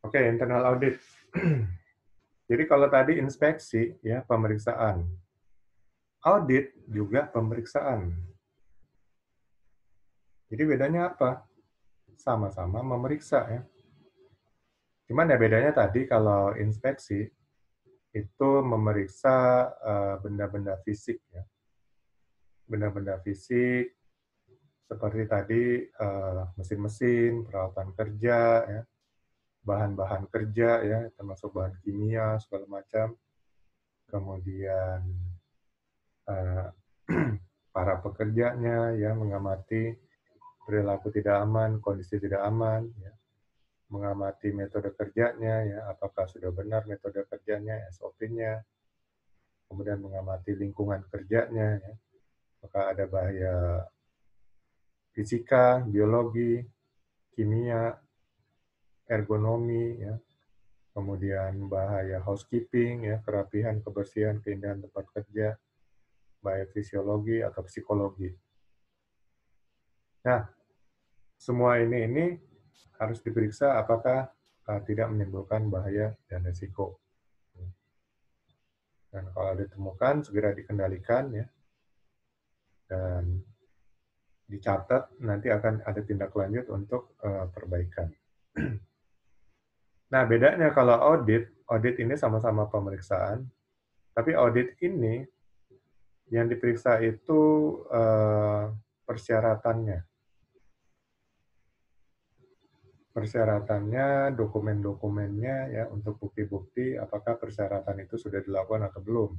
Oke, internal audit. Jadi kalau tadi inspeksi, ya pemeriksaan. Audit juga pemeriksaan. Jadi bedanya apa? Sama-sama memeriksa ya. Cuman ya bedanya tadi kalau inspeksi itu memeriksa benda-benda fisik ya. Benda-benda fisik seperti tadi mesin-mesin, peralatan kerja ya, bahan-bahan kerja ya, termasuk bahan kimia segala macam. Kemudian para pekerjanya ya mengamati perilaku tidak aman, kondisi tidak aman, ya, mengamati metode kerjanya, ya, apakah sudah benar metode kerjanya, SOP-nya, kemudian mengamati lingkungan kerjanya, ya, apakah ada bahaya fisika, biologi, kimia, ergonomi, ya, kemudian bahaya housekeeping, ya, kerapihan, kebersihan, keindahan tempat kerja, bahaya fisiologi atau psikologi. Nah, semua ini harus diperiksa apakah tidak menimbulkan bahaya dan risiko. Dan kalau ditemukan, segera dikendalikan, ya, dan dicatat, nanti akan ada tindak lanjut untuk perbaikan. Nah, bedanya kalau audit ini sama-sama pemeriksaan, tapi audit ini yang diperiksa itu persyaratannya. Persyaratannya, dokumen-dokumennya, ya, untuk bukti-bukti apakah persyaratan itu sudah dilakukan atau belum.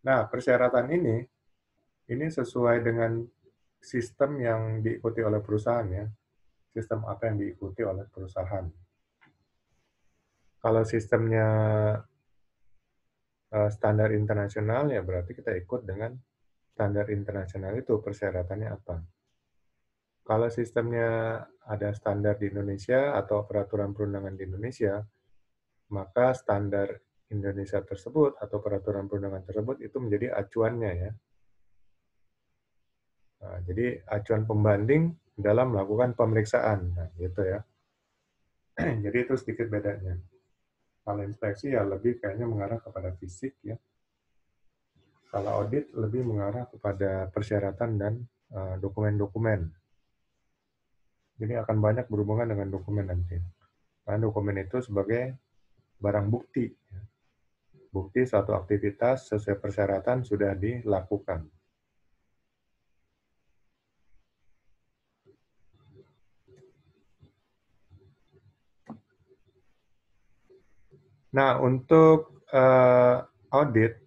Nah, persyaratan ini sesuai dengan sistem yang diikuti oleh perusahaan, ya. Sistem apa yang diikuti oleh perusahaan. Kalau sistemnya standar internasional, ya berarti kita ikut dengan standar internasional itu, persyaratannya apa. Kalau sistemnya ada standar di Indonesia atau peraturan perundangan di Indonesia, maka standar Indonesia tersebut atau peraturan perundangan tersebut itu menjadi acuannya, ya. Nah, jadi acuan pembanding dalam melakukan pemeriksaan, nah, gitu ya. Jadi itu sedikit bedanya. Kalau inspeksi ya lebih kayaknya mengarah kepada fisik, ya. Kalau audit lebih mengarah kepada persyaratan dan dokumen-dokumen. Jadi akan banyak berhubungan dengan dokumen nanti. Karena dokumen itu sebagai barang bukti. Bukti suatu aktivitas sesuai persyaratan sudah dilakukan. Nah, untuk audit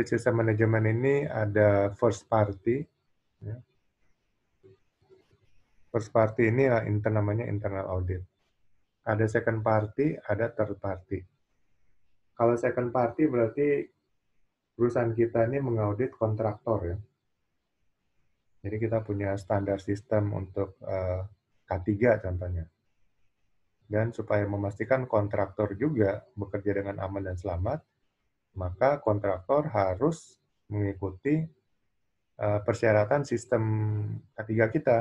sistem manajemen ini ada first party. Ya. First party ini namanya internal audit. Ada second party, ada third party. Kalau second party berarti perusahaan kita ini mengaudit kontraktor, ya. Jadi kita punya standar sistem untuk K3 contohnya. Dan supaya memastikan kontraktor juga bekerja dengan aman dan selamat, maka kontraktor harus mengikuti persyaratan sistem K3 kita.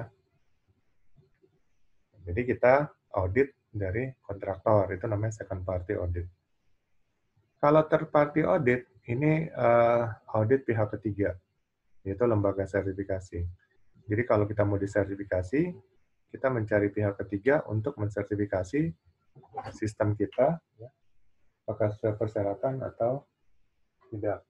Jadi kita audit dari kontraktor, itu namanya second party audit. Kalau third party audit, ini audit pihak ketiga, yaitu lembaga sertifikasi. Jadi kalau kita mau disertifikasi, kita mencari pihak ketiga untuk mensertifikasi sistem kita, ya, apakah sesuai persyaratan atau tidak.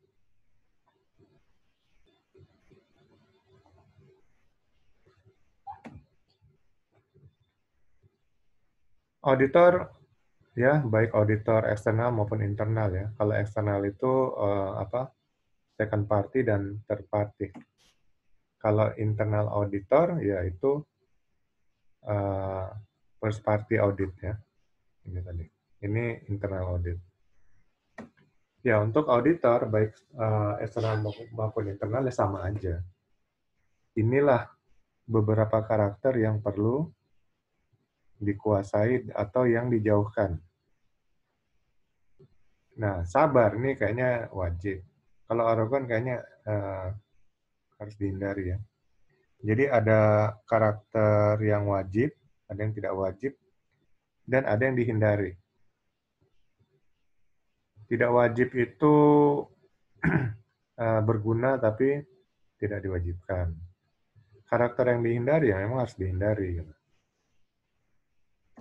Auditor, ya, baik auditor eksternal maupun internal, ya. Kalau eksternal itu second party dan third party. Kalau internal auditor, yaitu first party audit, ya. Ini tadi. Ini internal audit. Ya, untuk auditor, baik eksternal maupun internal, ya sama aja. Inilah beberapa karakter yang perlu dikuasai atau yang dijauhkan. Nah, sabar nih kayaknya wajib. Kalau arogan kayaknya harus dihindari, ya. Jadi ada karakter yang wajib, ada yang tidak wajib, dan ada yang dihindari. Tidak wajib itu berguna tapi tidak diwajibkan. Karakter yang dihindari ya memang harus dihindari.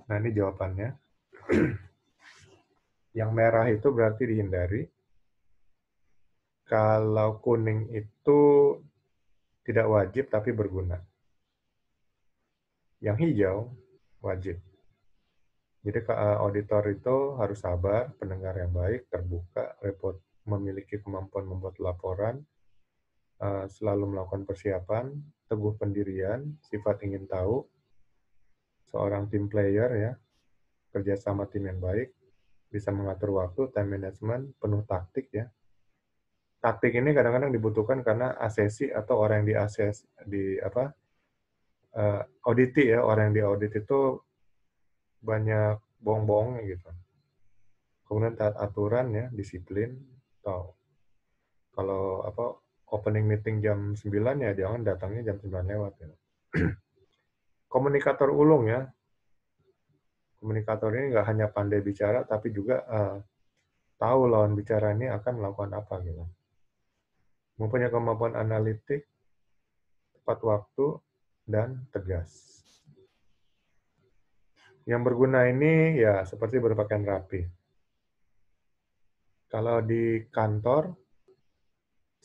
Nah, ini jawabannya. Yang merah itu berarti dihindari. Kalau kuning itu tidak wajib tapi berguna. Yang hijau wajib. Jadi auditor itu harus sabar, pendengar yang baik, terbuka, memiliki kemampuan membuat laporan, selalu melakukan persiapan, teguh pendirian, sifat ingin tahu, seorang team player ya, kerjasama tim yang baik, bisa mengatur waktu, time management, penuh taktik ya. Taktik ini kadang-kadang dibutuhkan karena asesi atau orang yang auditi ya, orang yang diaudit itu banyak bohong-bohongnya gitu. Kemudian taat aturan ya, disiplin, atau kalau opening meeting jam 9 ya jangan datangnya jam 9 lewat ya. Komunikator ulung ya. Komunikator ini nggak hanya pandai bicara tapi juga tahu lawan bicara ini akan melakukan apa gitu. Mempunyai kemampuan analitik, tepat waktu, dan tegas. Yang berguna ini ya seperti berpakaian rapi. Kalau di kantor,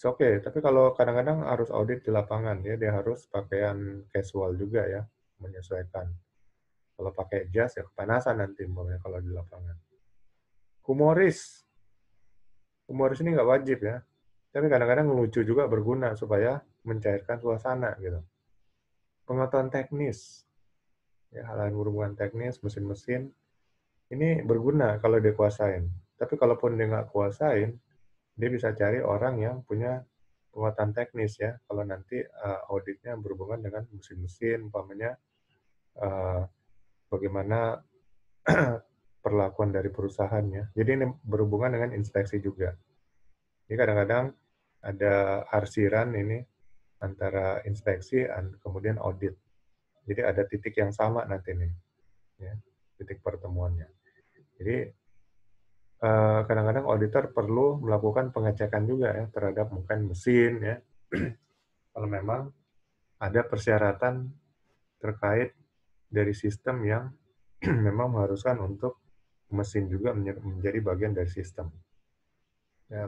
oke. Tapi kalau kadang-kadang harus audit di lapangan, ya dia harus pakaian casual juga ya, menyesuaikan. Kalau pakai jas ya kepanasan nanti kalau di lapangan. Humoris. Humoris ini nggak wajib ya. Tapi kadang-kadang lucu juga berguna supaya mencairkan suasana gitu. Pengetahuan teknis. Ya, hal-hal berhubungan teknis, mesin-mesin, ini berguna kalau dia kuasain. Tapi kalaupun dia nggak kuasain, dia bisa cari orang yang punya pengetahuan teknis ya. Kalau nanti auditnya berhubungan dengan mesin-mesin, umpamanya bagaimana perlakuan dari perusahaannya. Jadi ini berhubungan dengan inspeksi juga. Jadi kadang-kadang ada arsiran ini antara inspeksi dan kemudian audit. Jadi ada titik yang sama nanti nih, ya, titik pertemuannya. Jadi kadang-kadang auditor perlu melakukan pengecekan juga ya terhadap mungkin mesin ya. Kalau memang ada persyaratan terkait dari sistem yang memang mengharuskan untuk mesin juga menjadi bagian dari sistem. Ya,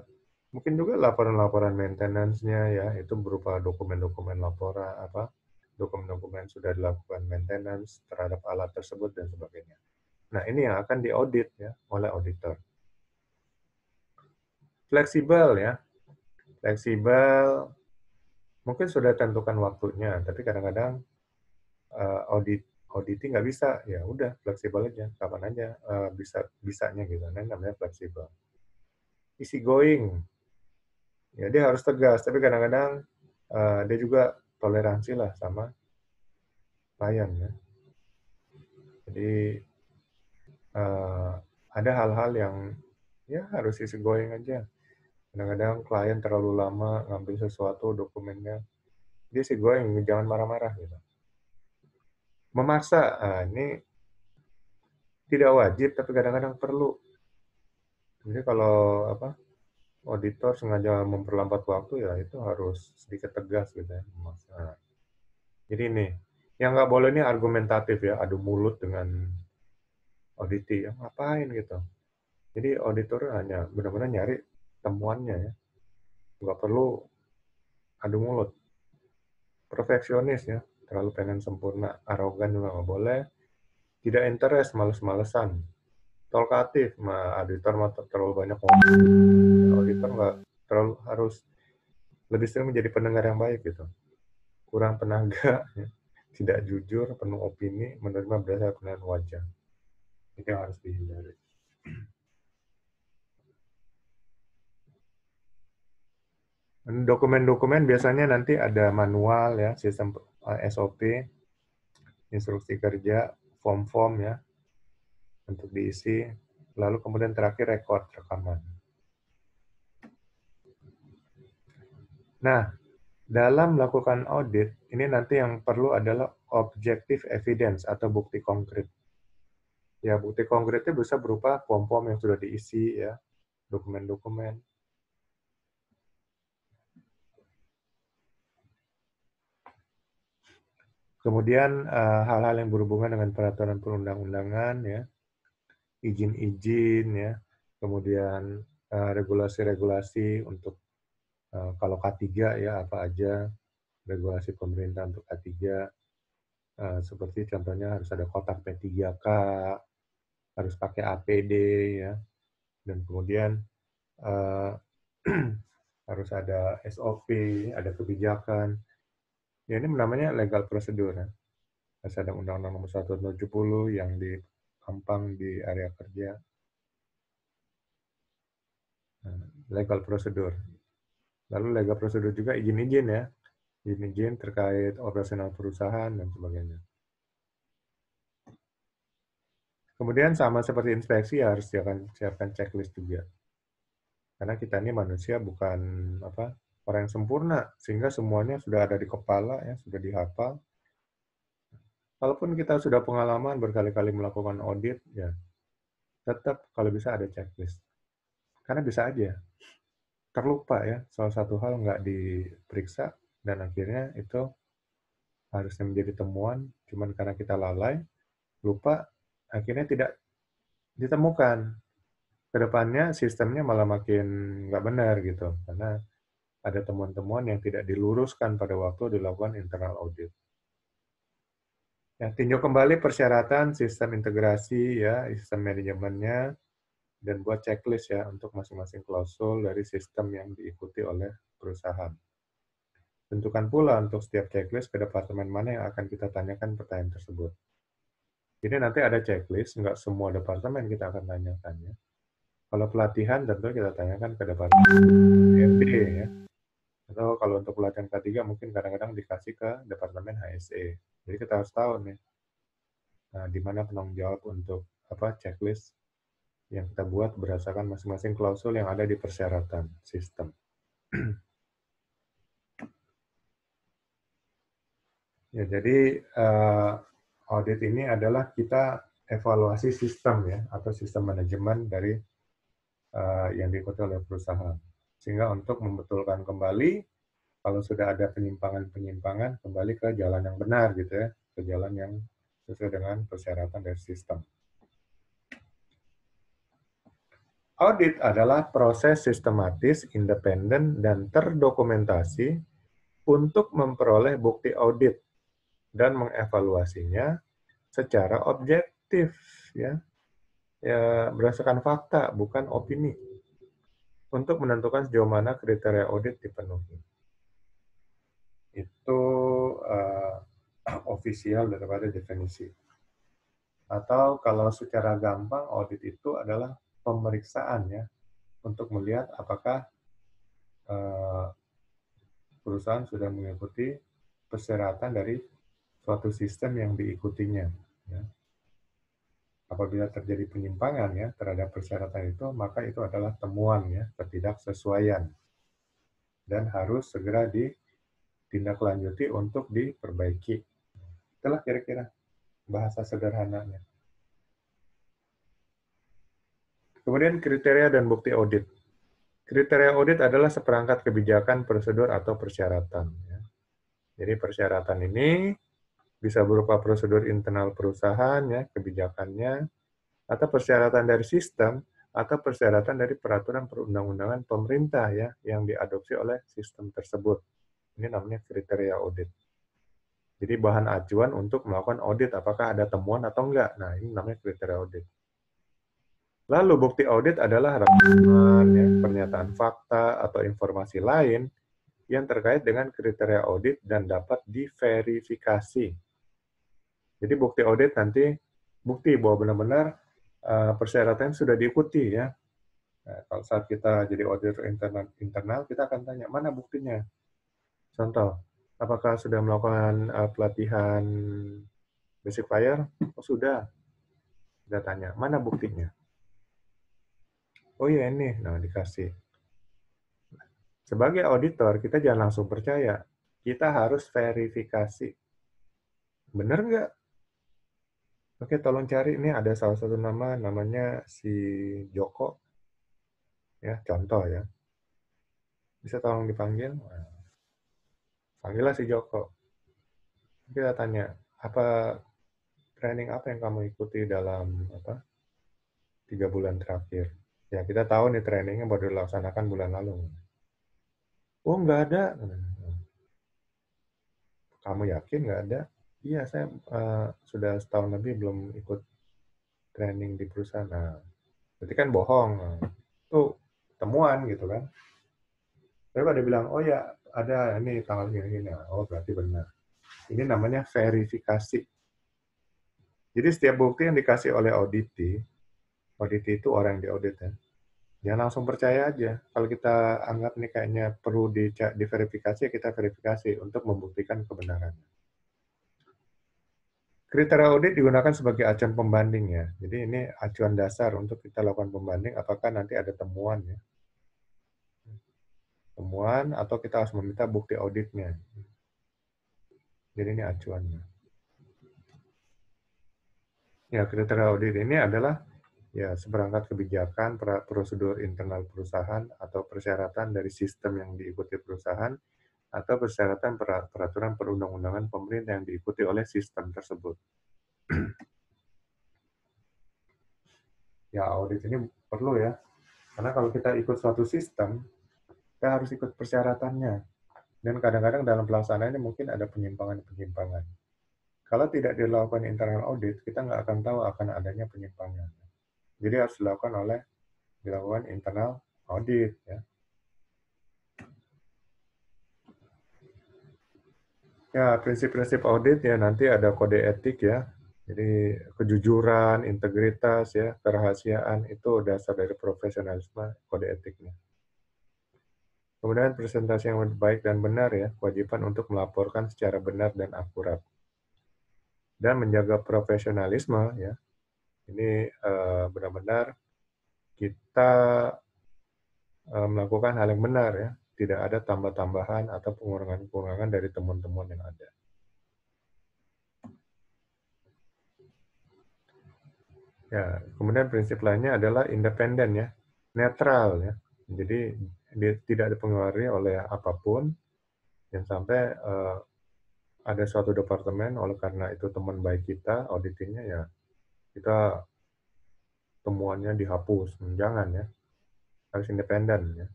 mungkin juga laporan-laporan maintenance-nya ya itu berupa dokumen-dokumen laporan dokumen-dokumen sudah dilakukan maintenance terhadap alat tersebut dan sebagainya. Nah, ini yang akan diaudit ya oleh auditor. Fleksibel ya. Fleksibel mungkin sudah tentukan waktunya, tapi kadang-kadang auditing nggak bisa, ya udah fleksibel aja, kapan aja bisanya gitu. Nah, namanya fleksibel. Easy going, ya dia harus tegas, tapi kadang-kadang dia juga toleransi lah sama klien ya. Jadi ada hal-hal yang ya harus easy going aja. Kadang-kadang klien terlalu lama ngambil sesuatu dokumennya, dia easy going, jangan marah-marah gitu. Memaksa, ini tidak wajib tapi kadang-kadang perlu. Jadi kalau auditor sengaja memperlambat waktu ya itu harus sedikit tegas gitu ya. Nah, jadi ini yang nggak boleh ini argumentatif ya, adu mulut dengan auditi ya ngapain gitu. Jadi auditor hanya benar-benar nyari temuannya ya, nggak perlu adu mulut. Perfeksionis ya, terlalu pengen sempurna, arogan juga nggak boleh. Tidak interest, males-malesan. Talkatif, auditor terlalu banyak ngomong. Auditor nggak terlalu harus lebih sering menjadi pendengar yang baik gitu. Kurang tenaga, ya. Tidak jujur, penuh opini, menerima berdasarkan wajah. Itu yang harus dihindari. Dokumen-dokumen biasanya nanti ada manual ya, sistem SOP, instruksi kerja, form-form ya, untuk diisi, lalu kemudian terakhir rekod rekaman. Nah, dalam melakukan audit, ini nanti yang perlu adalah objective evidence atau bukti konkret. Ya, bukti konkretnya bisa berupa form-form yang sudah diisi, ya, dokumen-dokumen. Kemudian hal-hal yang berhubungan dengan peraturan perundang-undangan, ya, izin-izin, ya, kemudian regulasi-regulasi untuk kalau K3 ya apa aja, regulasi pemerintah untuk K3, seperti contohnya harus ada kotak P3K, harus pakai APD, ya, dan kemudian eh, harus ada SOP, ada kebijakan. Ya, ini namanya legal prosedur. Ya. Harus ada Undang-Undang Nomor 1 Tahun 70 yang ditampang di area kerja. Nah, legal prosedur. Lalu legal prosedur juga izin-izin ya. Izin-izin terkait operasional perusahaan dan sebagainya. Kemudian sama seperti inspeksi harus siapkan checklist juga. Karena kita ini manusia bukan orang yang sempurna, sehingga semuanya sudah ada di kepala ya, sudah dihafal. Kalaupun kita sudah pengalaman berkali-kali melakukan audit, ya tetap kalau bisa ada checklist. Karena bisa aja terlupa ya, salah satu hal nggak diperiksa, dan akhirnya itu harusnya menjadi temuan, cuman karena kita lalai, lupa, akhirnya tidak ditemukan. Kedepannya sistemnya malah makin nggak benar gitu, karena ada temuan-temuan yang tidak diluruskan pada waktu dilakukan internal audit. Ya, tinjau kembali persyaratan sistem integrasi ya, sistem manajemennya, dan buat checklist ya untuk masing-masing klausul dari sistem yang diikuti oleh perusahaan. Tentukan pula untuk setiap checklist ke departemen mana yang akan kita tanyakan pertanyaan tersebut. Jadi nanti ada checklist, nggak semua departemen kita akan tanyakan ya. Kalau pelatihan tentu kita tanyakan ke departemen HRD ya. Atau kalau untuk pelatihan K3 mungkin kadang-kadang dikasih ke departemen HSE. Jadi kita harus tahu nih, di mana penanggung jawab untuk checklist yang kita buat berdasarkan masing-masing klausul yang ada di persyaratan sistem. Ya, jadi audit ini adalah kita evaluasi sistem ya, atau sistem manajemen dari yang diikuti oleh perusahaan. Sehingga untuk membetulkan kembali, kalau sudah ada penyimpangan-penyimpangan, kembali ke jalan yang benar gitu ya, ke jalan yang sesuai dengan persyaratan dari sistem. Audit adalah proses sistematis, independen, dan terdokumentasi untuk memperoleh bukti audit dan mengevaluasinya secara objektif, ya, berdasarkan fakta, bukan opini, untuk menentukan sejauh mana kriteria audit dipenuhi. Itu ofisial daripada definisi. Atau kalau secara gampang, audit itu adalah pemeriksaan ya, untuk melihat apakah perusahaan sudah mengikuti persyaratan dari suatu sistem yang diikutinya. Ya. Apabila terjadi penyimpangan ya terhadap persyaratan itu, maka itu adalah temuan ya ketidaksesuaian dan harus segera ditindaklanjuti untuk diperbaiki. Itulah kira-kira bahasa sederhananya. Kemudian kriteria dan bukti audit. Kriteria audit adalah seperangkat kebijakan, prosedur, atau persyaratan. Ya. Jadi persyaratan ini bisa berupa prosedur internal perusahaan, ya, kebijakannya, atau persyaratan dari sistem, atau persyaratan dari peraturan perundang-undangan pemerintah ya yang diadopsi oleh sistem tersebut. Ini namanya kriteria audit. Jadi bahan acuan untuk melakukan audit apakah ada temuan atau enggak. Nah, ini namanya kriteria audit. Lalu bukti audit adalah rekaman, ya, pernyataan fakta, atau informasi lain yang terkait dengan kriteria audit dan dapat diverifikasi. Jadi bukti audit nanti bukti bahwa benar-benar persyaratan sudah diikuti ya. Nah, kalau saat kita jadi auditor internal, kita akan tanya, mana buktinya? Contoh, apakah sudah melakukan pelatihan basic fire? Oh, sudah. Kita tanya, mana buktinya? Oh iya ini, nah dikasih. Sebagai auditor, kita jangan langsung percaya. Kita harus verifikasi. Benar nggak? Oke, tolong cari, ini ada salah satu nama, namanya si Joko, ya, contoh ya. Bisa tolong dipanggil? Nah, panggillah si Joko. Kita tanya, apa training apa yang kamu ikuti dalam 3 bulan terakhir? Ya, kita tahu nih trainingnya baru dilaksanakan bulan lalu. Oh, nggak ada. Kamu yakin nggak ada? Iya, saya sudah setahun lebih belum ikut training di perusahaan. Nah, berarti kan bohong. Nah, itu temuan gitu kan. Tapi pada bilang, oh ya ada ini tanggal gini-gini. Nah, oh berarti benar. Ini namanya verifikasi. Jadi setiap bukti yang dikasih oleh auditi, auditi itu orang yang diaudit ya, jangan langsung percaya aja. Kalau kita anggap nih kayaknya perlu diverifikasi, kita verifikasi untuk membuktikan kebenarannya. Kriteria audit digunakan sebagai acuan pembanding ya. Jadi ini acuan dasar untuk kita lakukan pembanding apakah nanti ada temuan ya. Temuan atau kita harus meminta bukti auditnya. Jadi ini acuannya. Ya, kriteria audit ini adalah ya seperangkat kebijakan, prosedur internal perusahaan atau persyaratan dari sistem yang diikuti perusahaan atau persyaratan peraturan perundang-undangan pemerintah yang diikuti oleh sistem tersebut. Ya, audit ini perlu ya. Karena kalau kita ikut suatu sistem, kita harus ikut persyaratannya. Dan kadang-kadang dalam pelaksanaannya mungkin ada penyimpangan-penyimpangan. Kalau tidak dilakukan internal audit, kita nggak akan tahu akan adanya penyimpangan. Jadi harus dilakukan internal audit ya. Ya, prinsip-prinsip audit ya nanti ada kode etik ya. Jadi kejujuran, integritas ya, kerahasiaan itu dasar dari profesionalisme kode etiknya. Kemudian presentasi yang baik dan benar ya, kewajiban untuk melaporkan secara benar dan akurat. Dan menjaga profesionalisme ya. Ini benar-benar kita melakukan hal yang benar ya. Tidak ada tambah-tambahan atau pengurangan-pengurangan dari temuan-temuan yang ada. Ya, kemudian prinsip lainnya adalah independen ya, netral ya. Jadi dia tidak dipengaruhi oleh apapun yang sampai ada suatu departemen oleh karena itu teman baik kita auditingnya ya kita temuannya dihapus. Jangan ya, harus independen ya.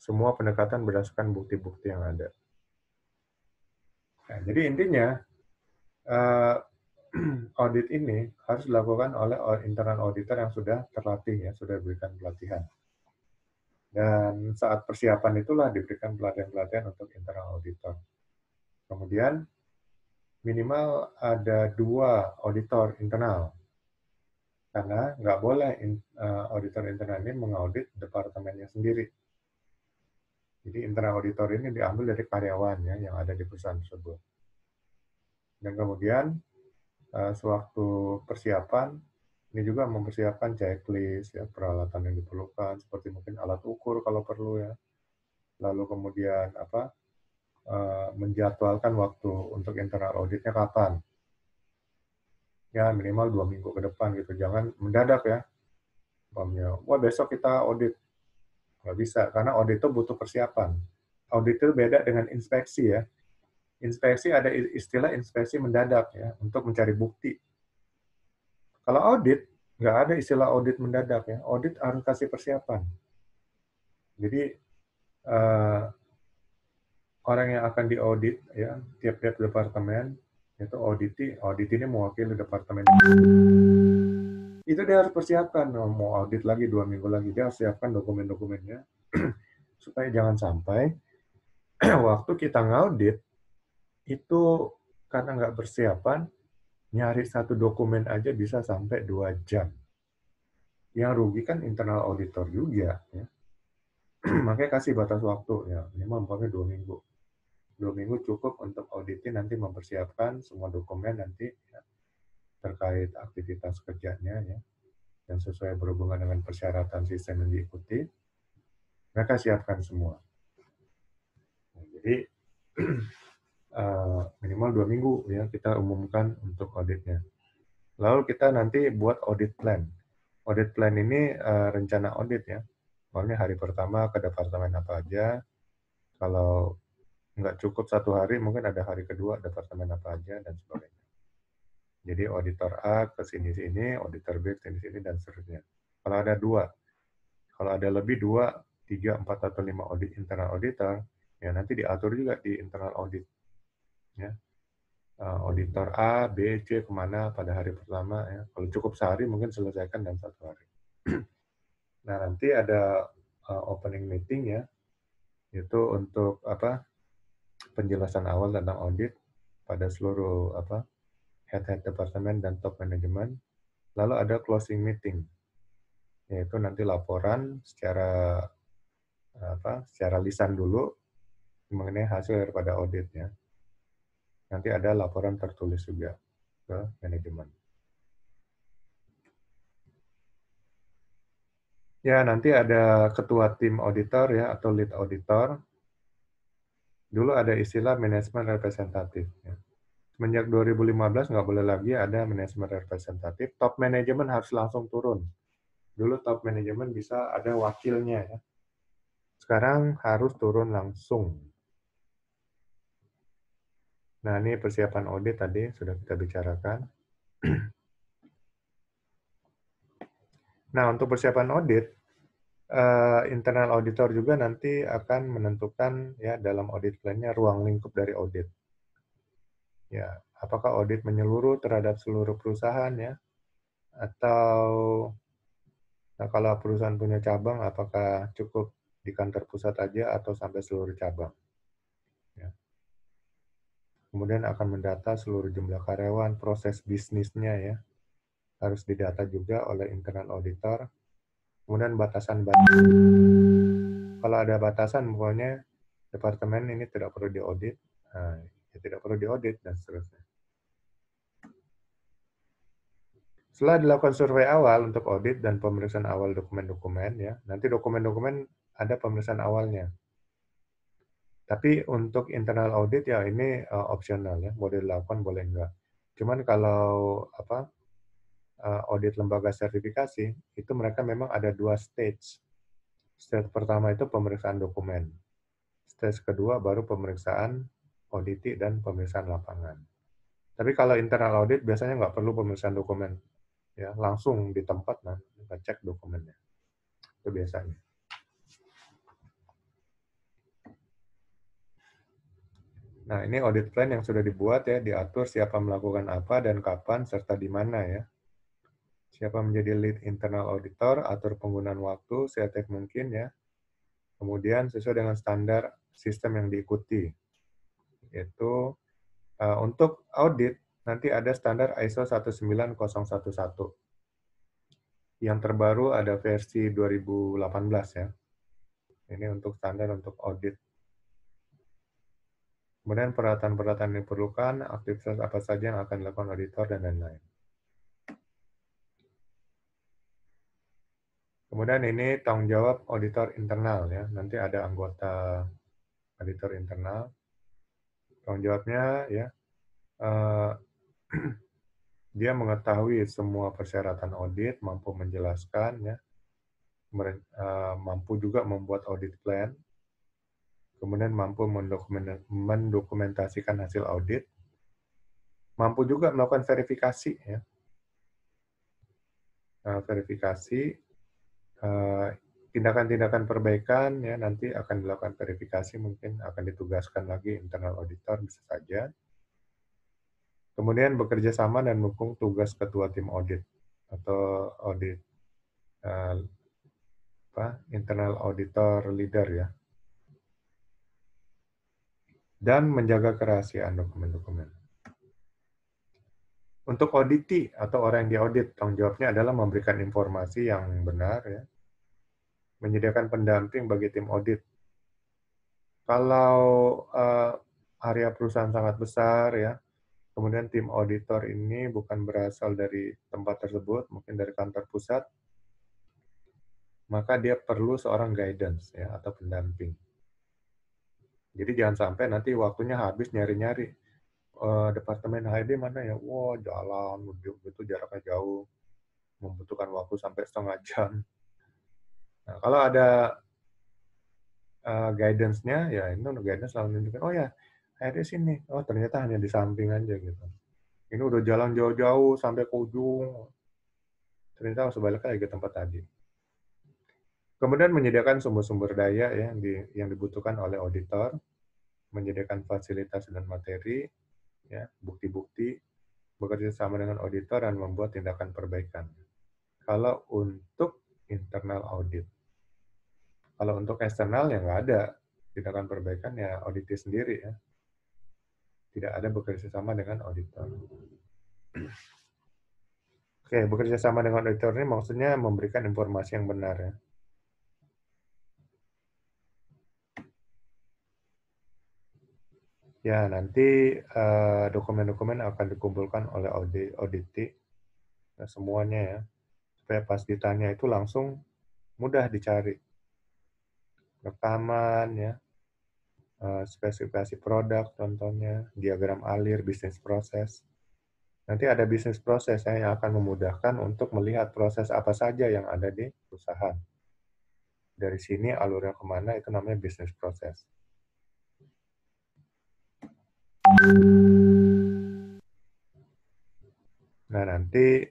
Semua pendekatan berdasarkan bukti-bukti yang ada. Nah, jadi intinya uh, audit ini harus dilakukan oleh internal auditor yang sudah terlatih ya, sudah diberikan pelatihan. Dan saat persiapan itulah diberikan pelatihan-pelatihan untuk internal auditor. Kemudian minimal ada 2 auditor internal. Karena nggak boleh auditor internal ini mengaudit departemennya sendiri. Jadi internal auditor ini diambil dari karyawannya yang ada di perusahaan tersebut. Dan kemudian sewaktu persiapan, ini juga mempersiapkan checklist, ya, peralatan yang diperlukan, seperti mungkin alat ukur kalau perlu ya. Lalu kemudian menjadwalkan waktu untuk internal auditnya kapan. Ya minimal 2 minggu ke depan gitu, jangan mendadak ya. Wah besok kita audit. Nggak bisa, karena audit itu butuh persiapan. Audit itu beda dengan inspeksi ya. Inspeksi ada istilah inspeksi mendadak ya, untuk mencari bukti. Kalau audit, nggak ada istilah audit mendadak ya. Audit harus kasih persiapan. Jadi orang yang akan diaudit ya, tiap-tiap departemen itu audit ini mewakili departemen. Itu dia harus persiapkan, mau audit lagi 2 minggu lagi, dia harus siapkan dokumen-dokumennya supaya jangan sampai waktu kita ngaudit itu karena nggak persiapan, nyari satu dokumen aja bisa sampai 2 jam. Yang rugi kan internal auditor juga. Ya. Makanya kasih batas waktu, ya minimal 2 minggu. 2 minggu cukup untuk auditin nanti mempersiapkan semua dokumen nanti ya, terkait aktivitas kerjanya ya, yang sesuai berhubungan dengan persyaratan sistem yang diikuti. Mereka siapkan semua. Nah, jadi minimal 2 minggu ya kita umumkan untuk auditnya. Lalu kita nanti buat audit plan. Audit plan ini rencana audit ya. Soalnya hari pertama ke departemen apa aja. Kalau nggak cukup 1 hari, mungkin ada hari kedua departemen apa aja dan sebagainya. Jadi auditor A ke sini-sini, auditor B ke sini-sini dan seterusnya. Kalau ada dua, kalau ada lebih 2, 3, 4 atau 5 internal auditor, ya nanti diatur juga di internal audit. Ya. Auditor A, B, C kemana pada hari pertama. Ya. Kalau cukup sehari mungkin selesaikan dalam 1 hari. Nah nanti ada opening meeting ya, itu untuk penjelasan awal tentang audit pada seluruh head-head departemen dan top management. Lalu ada closing meeting, yaitu nanti laporan secara lisan dulu mengenai hasil daripada auditnya. Nanti ada laporan tertulis juga ke manajemen. Ya, nanti ada ketua tim auditor ya atau lead auditor. Dulu ada istilah manajemen representatif. Ya. Semenjak 2015 nggak boleh lagi ada manajemen representatif. Top manajemen harus langsung turun. Dulu top manajemen bisa ada wakilnya ya. Sekarang harus turun langsung. Nah, ini persiapan audit tadi sudah kita bicarakan. Nah, untuk persiapan audit, internal auditor juga nanti akan menentukan ya dalam audit plan-nya ruang lingkup dari audit. Ya, apakah audit menyeluruh terhadap seluruh perusahaan ya, atau kalau perusahaan punya cabang, apakah cukup di kantor pusat aja atau sampai seluruh cabang. Ya. Kemudian akan mendata seluruh jumlah karyawan, proses bisnisnya ya, harus didata juga oleh internal auditor. Kemudian batasan-batasan. Kalau ada batasan, pokoknya departemen ini tidak perlu diaudit, ya tidak perlu diaudit dan seterusnya. Setelah dilakukan survei awal untuk audit dan pemeriksaan awal dokumen-dokumen, ya, nanti dokumen-dokumen ada pemeriksaan awalnya. Tapi untuk internal audit ya ini opsional ya, boleh dilakukan boleh enggak. Cuman kalau audit lembaga sertifikasi itu mereka memang ada 2 stage. Stage pertama itu pemeriksaan dokumen. Stage kedua baru pemeriksaan auditi dan pemeriksaan lapangan. Tapi kalau internal audit biasanya nggak perlu pemeriksaan dokumen, ya langsung di tempat kita cek dokumennya. Itu biasanya. Nah, ini audit plan yang sudah dibuat ya, diatur siapa melakukan apa dan kapan serta di mana ya. Siapa menjadi lead internal auditor, atur penggunaan waktu seefektif mungkin ya. Kemudian sesuai dengan standar sistem yang diikuti. Yaitu untuk audit nanti ada standar ISO 19011. Yang terbaru ada versi 2018 ya. Ini untuk standar untuk audit. Kemudian peralatan-peralatan yang diperlukan, aktivitas apa saja yang akan dilakukan auditor, dan lain-lain. Kemudian ini tanggung jawab auditor internal ya. Nanti ada anggota auditor internal. Tanggung jawabnya ya, dia mengetahui semua persyaratan audit, mampu menjelaskan ya, mampu juga membuat audit plan, kemudian mampu mendokumentasikan hasil audit, mampu juga melakukan verifikasi ya. Verifikasi tindakan-tindakan perbaikan ya nanti akan dilakukan verifikasi, mungkin akan ditugaskan lagi internal auditor bisa saja. Kemudian bekerja sama dan mendukung tugas ketua tim audit atau audit internal auditor leader ya. Dan menjaga kerahasiaan dokumen-dokumen. Untuk auditi atau orang yang diaudit, tanggung jawabnya adalah memberikan informasi yang benar ya. Menyediakan pendamping bagi tim audit. Kalau area perusahaan sangat besar ya, kemudian tim auditor ini bukan berasal dari tempat tersebut, mungkin dari kantor pusat, maka dia perlu seorang guidance ya atau pendamping. Jadi jangan sampai nanti waktunya habis nyari-nyari. departemen HRD mana ya? Wah, jalan, itu jaraknya jauh, membutuhkan waktu sampai setengah jam. Nah, kalau ada guidance-nya, ya itu guidance selalu menunjukkan, oh ya, HRD sini. Oh, ternyata hanya di samping aja gitu. Ini udah jalan jauh-jauh sampai ke ujung, ternyata harus balik lagi ke tempat tadi. Kemudian menyediakan sumber-sumber daya ya, yang dibutuhkan oleh auditor, menyediakan fasilitas dan materi, ya, bukti-bukti, bekerja sama dengan auditor dan membuat tindakan perbaikan. Kalau untuk internal audit. Kalau untuk eksternal ya nggak ada tindakan perbaikan, ya auditi sendiri ya. Tidak ada bekerja sama dengan auditor. Oke, bekerja sama dengan auditor ini maksudnya memberikan informasi yang benar ya. Ya, nanti dokumen-dokumen akan dikumpulkan oleh auditi semuanya ya, supaya pas ditanya itu langsung mudah dicari. Rekaman ya, spesifikasi produk contohnya, diagram alir, bisnis proses. Nanti ada bisnis proses yang akan memudahkan untuk melihat proses apa saja yang ada di perusahaan. Dari sini alurnya kemana, itu namanya bisnis proses. Nah, nanti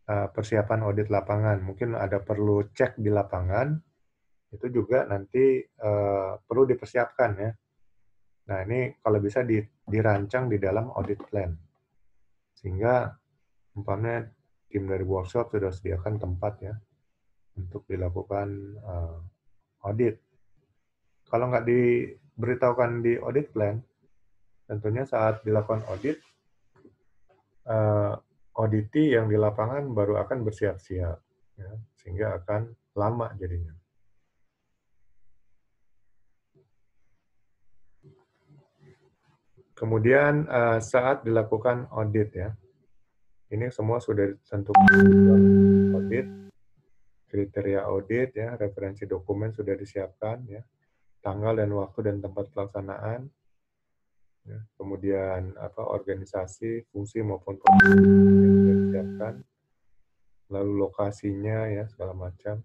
persiapan audit lapangan. Mungkin ada perlu cek di lapangan, itu juga nanti perlu dipersiapkan ya. Nah, ini kalau bisa dirancang di dalam audit plan. Sehingga umpamanya tim dari workshop sudah sediakan tempat ya untuk dilakukan audit. Kalau nggak diberitahukan di audit plan, tentunya saat dilakukan audit, auditi yang di lapangan baru akan bersiap-siap, ya, sehingga akan lama jadinya. Kemudian saat dilakukan audit ya, ini semua sudah ditentukan audit, kriteria audit ya, referensi dokumen sudah disiapkan ya, tanggal dan waktu dan tempat pelaksanaan, ya, kemudian organisasi, fungsi maupun proses yang sudah disiapkan, lalu lokasinya ya segala macam,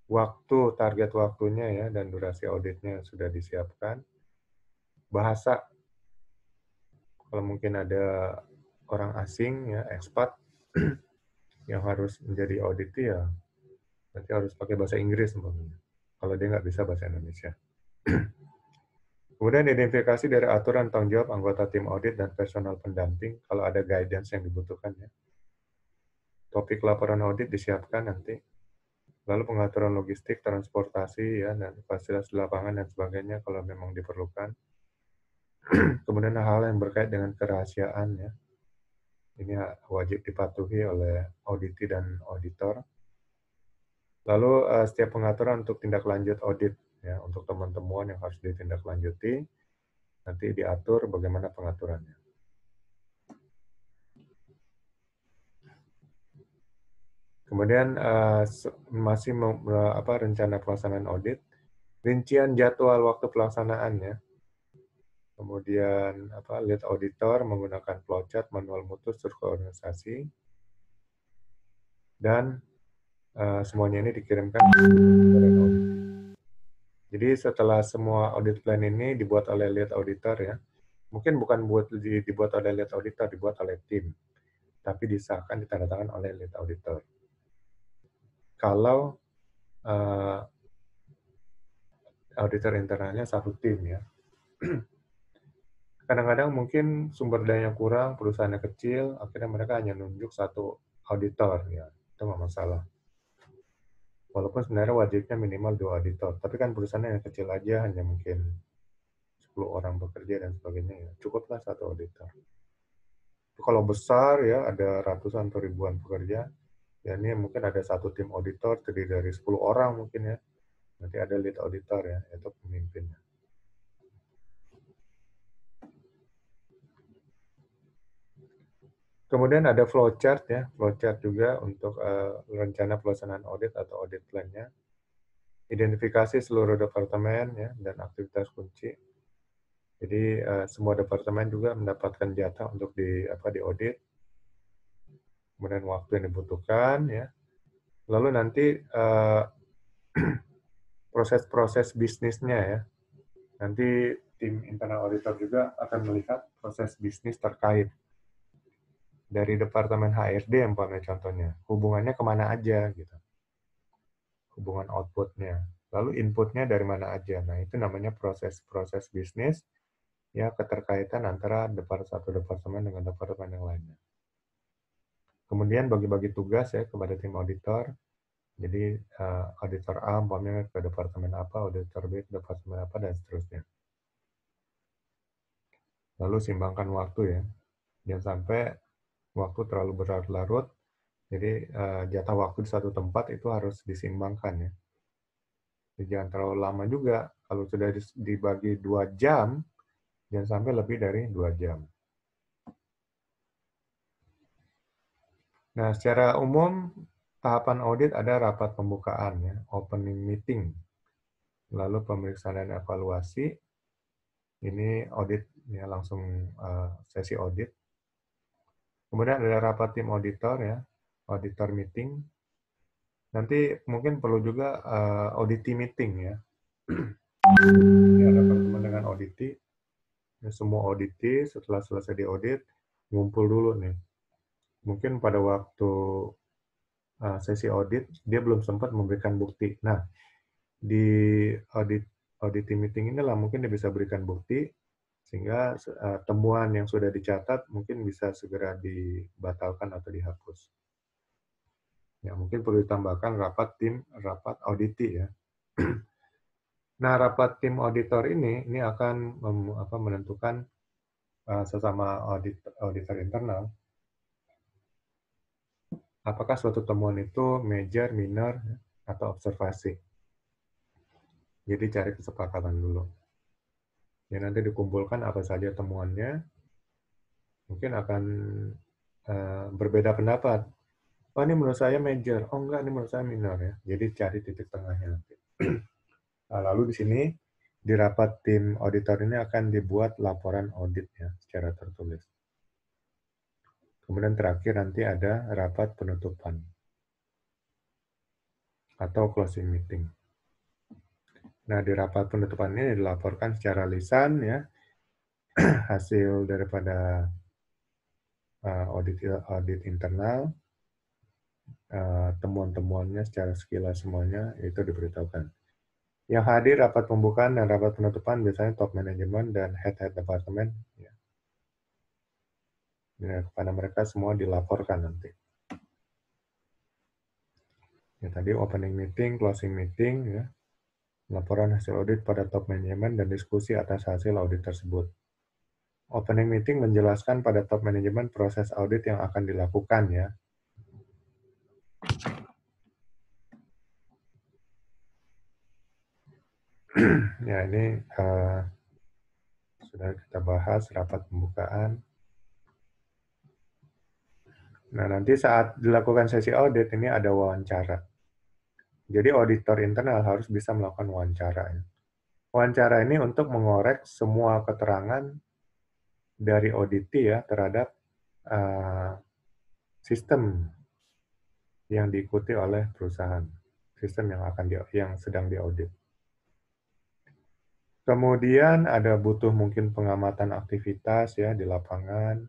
waktu, target waktunya ya, dan durasi auditnya sudah disiapkan, bahasa, kalau mungkin ada orang asing ya, expat yang harus menjadi auditi ya, nanti harus pakai bahasa Inggris umpamanya, kalau dia nggak bisa bahasa Indonesia. Kemudian identifikasi dari aturan tanggung jawab anggota tim audit dan personal pendamping kalau ada guidance yang dibutuhkan ya. Topik laporan audit disiapkan nanti. Lalu pengaturan logistik, transportasi ya, dan fasilitas di lapangan dan sebagainya kalau memang diperlukan. Kemudian hal yang berkait dengan kerahasiaan ya. Ini wajib dipatuhi oleh auditi dan auditor. Lalu setiap pengaturan untuk tindak lanjut audit ya, untuk teman-teman yang harus ditindaklanjuti, nanti diatur bagaimana pengaturannya. Kemudian masih rencana pelaksanaan audit, rincian jadwal waktu pelaksanaannya. Kemudian lead auditor menggunakan flowchart, manual mutu, struktur organisasi, dan semuanya ini dikirimkan ke audit. Jadi setelah semua audit plan ini dibuat oleh lead auditor ya, mungkin bukan dibuat oleh lead auditor, dibuat oleh tim, tapi disahkan ditandatangan oleh lead auditor. Kalau auditor internalnya satu tim ya. Kadang-kadang mungkin sumber dayanya kurang, perusahaannya kecil, akhirnya mereka hanya nunjuk satu auditor ya, itu nggak masalah. Walaupun sebenarnya wajibnya minimal 2 auditor, tapi kan perusahaannya yang kecil aja hanya mungkin 10 orang bekerja dan sebagainya ya, cukuplah satu auditor. Tapi kalau besar ya, ada ratusan atau ribuan pekerja, ya ini mungkin ada satu tim auditor terdiri dari 10 orang mungkin ya, nanti ada lead auditor ya, itu pemimpinnya. Kemudian ada flowchart ya, flowchart juga untuk rencana pelaksanaan audit atau audit plan-nya. Identifikasi seluruh departemen ya dan aktivitas kunci. Jadi semua departemen juga mendapatkan jatah untuk diaudit, kemudian waktu yang dibutuhkan ya. Lalu nanti proses-proses bisnisnya ya. Nanti tim internal auditor juga akan melihat proses bisnis terkait dari departemen HRD umpamanya contohnya. Hubungannya kemana aja gitu. Hubungan output-nya. Lalu inputnya dari mana aja. Nah, itu namanya proses-proses bisnis, ya keterkaitan antara satu departemen dengan departemen yang lainnya. Kemudian bagi-bagi tugas ya kepada tim auditor. Jadi auditor A umpamanya ke departemen apa, auditor B ke departemen apa, dan seterusnya. Lalu simbangkan waktu ya. Jangan sampai waktu terlalu berlarut-larut, jadi jatah waktu di satu tempat itu harus disimbangkan ya. Jadi jangan terlalu lama juga. Kalau sudah dibagi 2 jam, jangan sampai lebih dari 2 jam. Nah, secara umum tahapan audit ada rapat pembukaan ya, opening meeting, lalu pemeriksaan dan evaluasi. Ini audit ya, langsung sesi audit. Kemudian ada rapat tim auditor ya, auditor meeting. Nanti mungkin perlu juga auditi meeting ya. Ini ada pertemuan dengan auditi. Semua auditi setelah selesai diaudit, ngumpul dulu nih. Mungkin pada waktu sesi audit, dia belum sempat memberikan bukti. Nah, di audit meeting inilah mungkin dia bisa berikan bukti, sehingga temuan yang sudah dicatat mungkin bisa segera dibatalkan atau dihapus. Ya, mungkin perlu ditambahkan rapat auditi ya. Nah, rapat tim auditor ini akan menentukan sesama auditor internal apakah suatu temuan itu major, minor, atau observasi. Jadi cari kesepakatan dulu. Ya, nanti dikumpulkan apa saja temuannya, mungkin akan berbeda pendapat. Oh, ini menurut saya major. Oh, enggak, ini menurut saya minor ya. Jadi cari titik tengahnya nanti. Nah, lalu di sini, di rapat tim auditor ini akan dibuat laporan audit ya, secara tertulis. Kemudian terakhir nanti ada rapat penutupan atau closing meeting. Nah, di rapat penutupan ini dilaporkan secara lisan ya hasil daripada audit internal, temuan-temuannya secara sekilas semuanya itu diberitahukan. Yang hadir rapat pembukaan dan rapat penutupan biasanya top management dan head-head departemen. Ya. Ya, kepada mereka semua dilaporkan nanti. Ya, tadi opening meeting, closing meeting, ya. Laporan hasil audit pada top manajemen dan diskusi atas hasil audit tersebut. Opening meeting menjelaskan pada top manajemen proses audit yang akan dilakukan ya. Ya, ini sudah kita bahas rapat pembukaan. Nah, nanti saat dilakukan sesi audit ini ada wawancara. Jadi auditor internal harus bisa melakukan wawancara. Ya. Wawancara ini untuk mengorek semua keterangan dari auditi ya terhadap sistem yang diikuti oleh perusahaan, sistem yang sedang diaudit. Kemudian ada butuh mungkin pengamatan aktivitas ya di lapangan.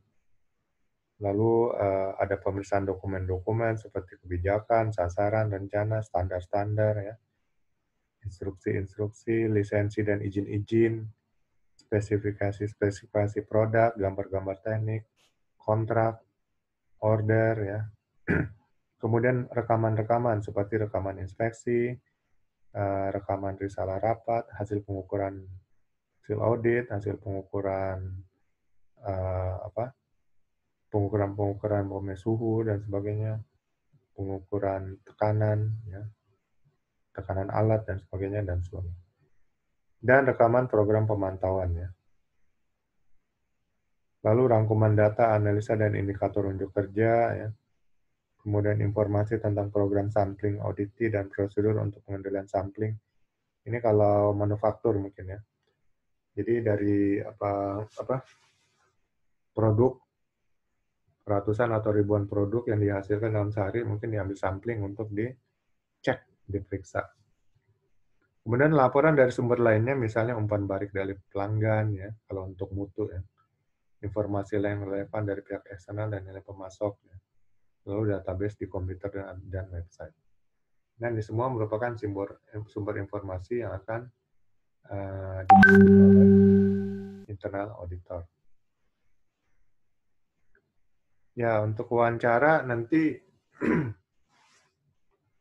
Lalu ada pemeriksaan dokumen-dokumen seperti kebijakan, sasaran, rencana, standar-standar ya. Instruksi-instruksi, lisensi dan izin-izin, spesifikasi produk, gambar-gambar teknik, kontrak, order ya. Kemudian rekaman-rekaman seperti rekaman inspeksi, rekaman risalah rapat, hasil pengukuran hasil audit, hasil pengukuran pengukuran suhu dan sebagainya, pengukuran tekanan ya, tekanan alat dan sebagainya dan sebagainya. Dan rekaman program pemantauan ya. Lalu rangkuman data, analisa dan indikator unjuk kerja ya. Kemudian informasi tentang program sampling auditi dan prosedur untuk pengendalian sampling. Ini kalau manufaktur mungkin ya. Jadi dari produk ratusan atau ribuan produk yang dihasilkan dalam sehari mungkin diambil sampling untuk dicek, diperiksa. Kemudian laporan dari sumber lainnya, misalnya umpan balik dari pelanggan, ya, kalau untuk mutu, ya, informasi lain relevan dari pihak eksternal dan nilai pemasok, ya, lalu database di komputer dan website. Dan ini semua merupakan sumber informasi yang akan dimiliki oleh internal auditor. Ya, untuk wawancara nanti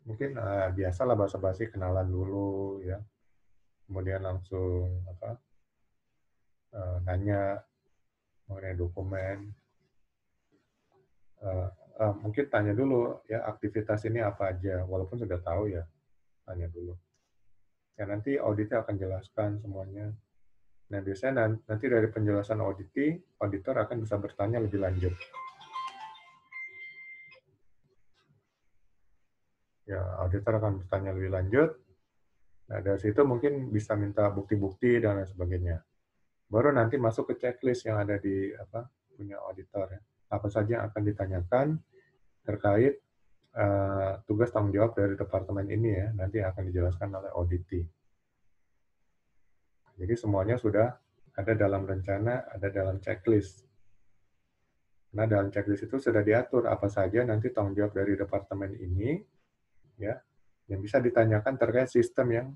mungkin biasalah basa-basi, kenalan dulu, ya, kemudian langsung nanya mengenai dokumen. Mungkin tanya dulu, ya, aktivitas ini apa aja, walaupun sudah tahu, ya, tanya dulu. Ya, nanti auditnya akan jelaskan semuanya. Nah, biasanya nanti dari penjelasan auditor akan bisa bertanya lebih lanjut. Ya, auditor akan bertanya lebih lanjut. Nah, dari situ mungkin bisa minta bukti-bukti dan lain sebagainya. Baru nanti masuk ke checklist yang ada di punya auditor, ya. Apa saja yang akan ditanyakan terkait tugas tanggung jawab dari departemen ini, ya, nanti akan dijelaskan oleh auditi. Jadi semuanya sudah ada dalam rencana, ada dalam checklist. Nah, dalam checklist itu sudah diatur apa saja nanti tanggung jawab dari departemen ini, ya, yang bisa ditanyakan terkait sistem yang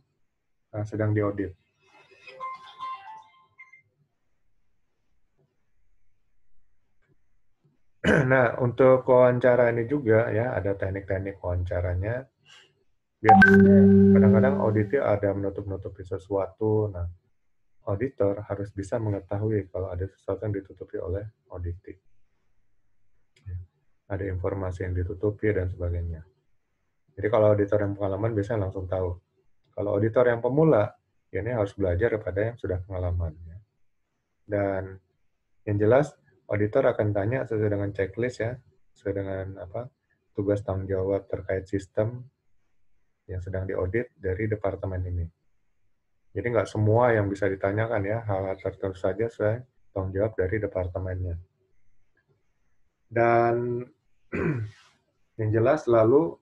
sedang diaudit. Nah, untuk wawancara ini juga, ya, ada teknik-teknik wawancaranya. Biasanya kadang-kadang auditnya ada menutup-nutupi sesuatu. Nah, auditor harus bisa mengetahui kalau ada sesuatu yang ditutupi oleh auditi. Ada informasi yang ditutupi dan sebagainya. Jadi kalau auditor yang pengalaman biasanya langsung tahu. Kalau auditor yang pemula, ya ini harus belajar daripada yang sudah pengalaman. Dan yang jelas, auditor akan tanya sesuai dengan checklist, ya, sesuai dengan tugas tanggung jawab terkait sistem yang sedang diaudit dari departemen ini. Jadi nggak semua yang bisa ditanyakan, ya, hal-hal tertentu saja sesuai tanggung jawab dari departemennya. Dan yang jelas selalu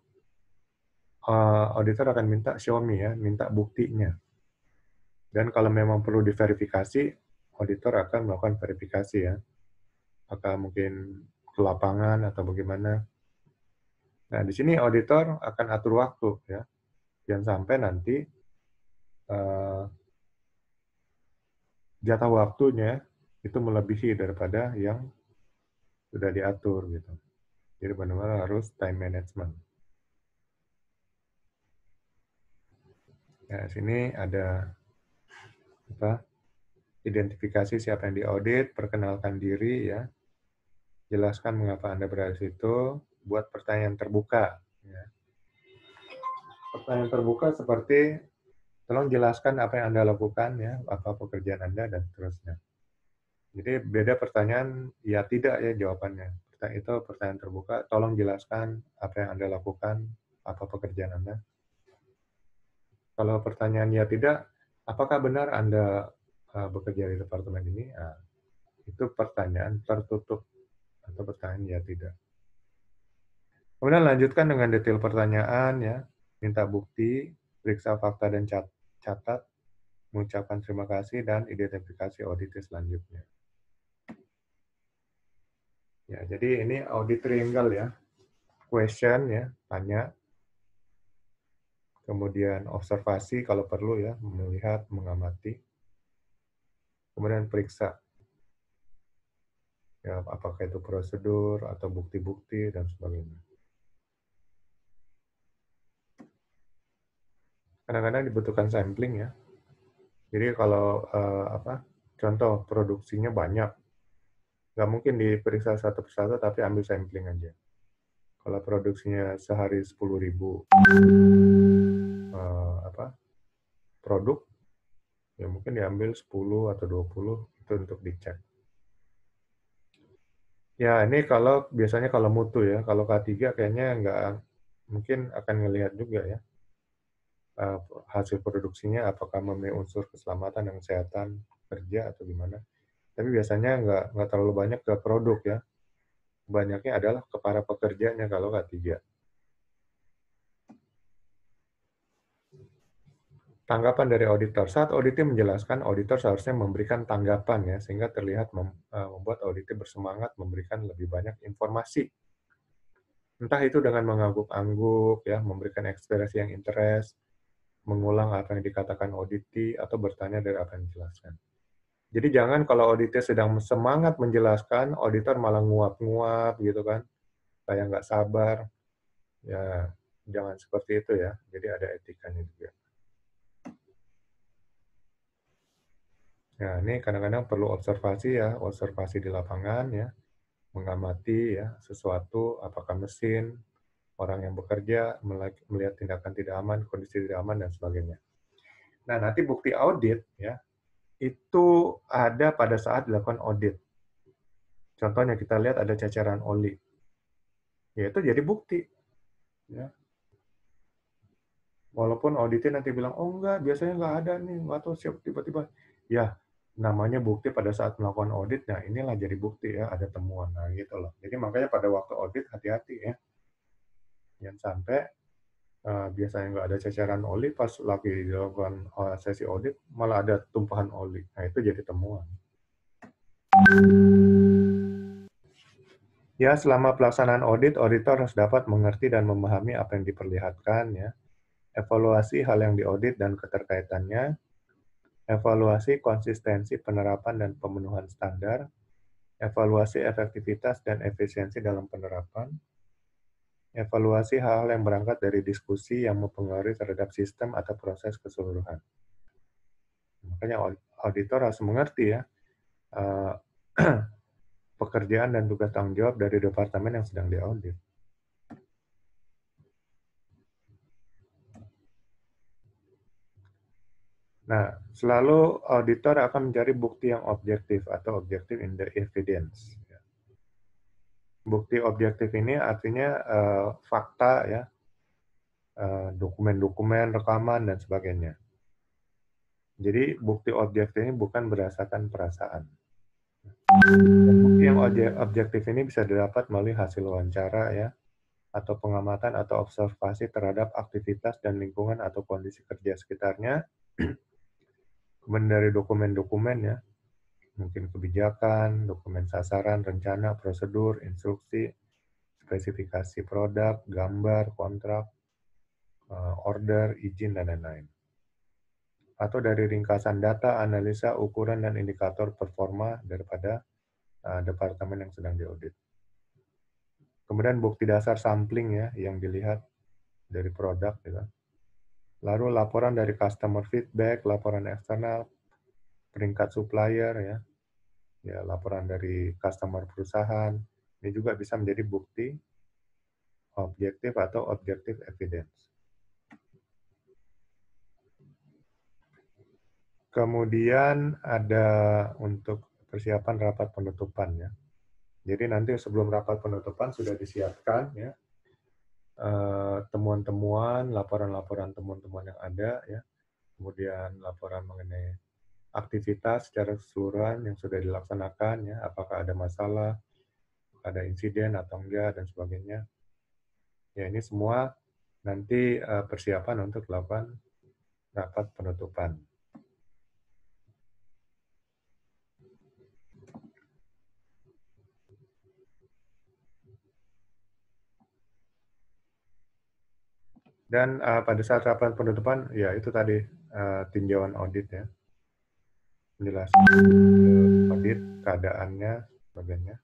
auditor akan minta show me, ya, minta buktinya. Dan kalau memang perlu diverifikasi, auditor akan melakukan verifikasi, ya. Apakah mungkin ke lapangan atau bagaimana. Nah, di sini auditor akan atur waktu, ya. Jangan sampai nanti jatah waktunya itu melebihi daripada yang sudah diatur, gitu. Jadi benar-benar harus time management. Nah, sini ada identifikasi siapa yang diaudit, perkenalkan diri, ya, jelaskan mengapa Anda berada di situ, buat pertanyaan terbuka. Ya. Pertanyaan terbuka seperti, tolong jelaskan apa yang Anda lakukan, ya, apa pekerjaan Anda, dan seterusnya. Jadi beda pertanyaan, ya tidak, ya, jawabannya. Itu pertanyaan terbuka, tolong jelaskan apa yang Anda lakukan, apa pekerjaan Anda. Kalau pertanyaan ya tidak, apakah benar Anda bekerja di departemen ini? Nah, itu pertanyaan tertutup atau pertanyaan ya tidak. Kemudian lanjutkan dengan detail pertanyaan, ya, minta bukti, periksa fakta dan catat, mengucapkan terima kasih, dan identifikasi audit selanjutnya. Ya, jadi ini audit triangle, ya. Question, ya, tanya. Kemudian observasi kalau perlu, ya, melihat, mengamati. Kemudian periksa. Ya, apakah itu prosedur atau bukti-bukti dan sebagainya. Kadang-kadang dibutuhkan sampling, ya. Jadi kalau contoh produksinya banyak, nggak mungkin diperiksa satu persatu tapi ambil sampling aja. Kalau produksinya sehari 10.000 produk, ya mungkin diambil 10 atau 20 itu untuk dicek. Ya, ini biasanya kalau mutu, ya. Kalau K3 kayaknya nggak, mungkin akan ngelihat juga, ya, hasil produksinya apakah memenuhi unsur keselamatan dan kesehatan. kerja atau gimana. Tapi biasanya nggak terlalu banyak ke produk ya. Banyaknya adalah ke para pekerjanya kalau K3. Tanggapan dari auditor. Saat auditor menjelaskan, auditor seharusnya memberikan tanggapan ya, sehingga terlihat membuat auditor bersemangat memberikan lebih banyak informasi. Entah itu dengan mengangguk-angguk, ya, memberikan ekspresi yang interest, mengulang apa yang dikatakan auditi, atau bertanya dari apa yang dijelaskan. Jadi jangan kalau auditor sedang semangat menjelaskan, auditor malah nguap-nguap gitu kan, kayak nggak sabar. Ya, jangan seperti itu ya. Jadi ada etikanya juga. Nah, ini kadang-kadang perlu observasi ya, observasi di lapangan ya, mengamati ya sesuatu, apakah mesin, orang yang bekerja, melihat tindakan tidak aman, kondisi tidak aman, dan sebagainya. Nah, nanti bukti audit ya, itu ada pada saat dilakukan audit. Contohnya kita lihat ada ceceran oli. Ya, itu jadi bukti. Ya. Walaupun auditnya nanti bilang, oh enggak, biasanya nggak ada nih, nggak tahu siap tiba-tiba. Ya, namanya bukti pada saat melakukan audit, nah inilah jadi bukti ya, ada temuan. Nah gitu loh. Jadi makanya pada waktu audit hati-hati ya. Jangan sampai biasanya nggak ada ceceran oli, pas lagi dilakukan sesi audit, malah ada tumpahan oli. Nah itu jadi temuan. Ya, selama pelaksanaan audit, auditor harus dapat mengerti dan memahami apa yang diperlihatkan ya. Evaluasi hal yang diaudit dan keterkaitannya, evaluasi konsistensi penerapan dan pemenuhan standar, evaluasi efektivitas dan efisiensi dalam penerapan, evaluasi hal-hal yang berangkat dari diskusi yang mempengaruhi terhadap sistem atau proses keseluruhan. Makanya auditor harus mengerti ya pekerjaan dan tugas tanggung jawab dari departemen yang sedang diaudit. Nah, selalu auditor akan mencari bukti yang objektif atau objektif in the evidence. Bukti objektif ini artinya fakta ya, dokumen-dokumen, rekaman, dan sebagainya. Jadi bukti objektif ini bukan berdasarkan perasaan. Dan bukti yang objektif ini bisa didapat melalui hasil wawancara ya, atau pengamatan atau observasi terhadap aktivitas dan lingkungan atau kondisi kerja sekitarnya. Kemudian dari dokumen-dokumen ya, mungkin kebijakan, dokumen sasaran, rencana, prosedur, instruksi, spesifikasi produk, gambar, kontrak, order, izin, dan lain-lain. Atau dari ringkasan data, analisa, ukuran, dan indikator performa daripada departemen yang sedang diaudit. Kemudian bukti dasar sampling ya, yang dilihat dari produk. Gitu. Lalu laporan dari customer feedback, laporan eksternal, peringkat supplier, ya laporan dari customer perusahaan. Ini juga bisa menjadi bukti objektif atau objektif evidence. Kemudian ada untuk persiapan rapat penutupan ya. Jadi nanti sebelum rapat penutupan sudah disiapkan ya temuan-temuan, laporan-laporan temuan-temuan yang ada ya. Kemudian laporan mengenai aktivitas secara keseluruhan yang sudah dilaksanakan ya, apakah ada masalah, ada insiden atau enggak dan sebagainya. Ya ini semua nanti persiapan untuk melakukan rapat penutupan. Dan pada saat rapat penutupan, ya itu tadi tinjauan audit ya, menjelaskan audit keadaannya, sebagainya.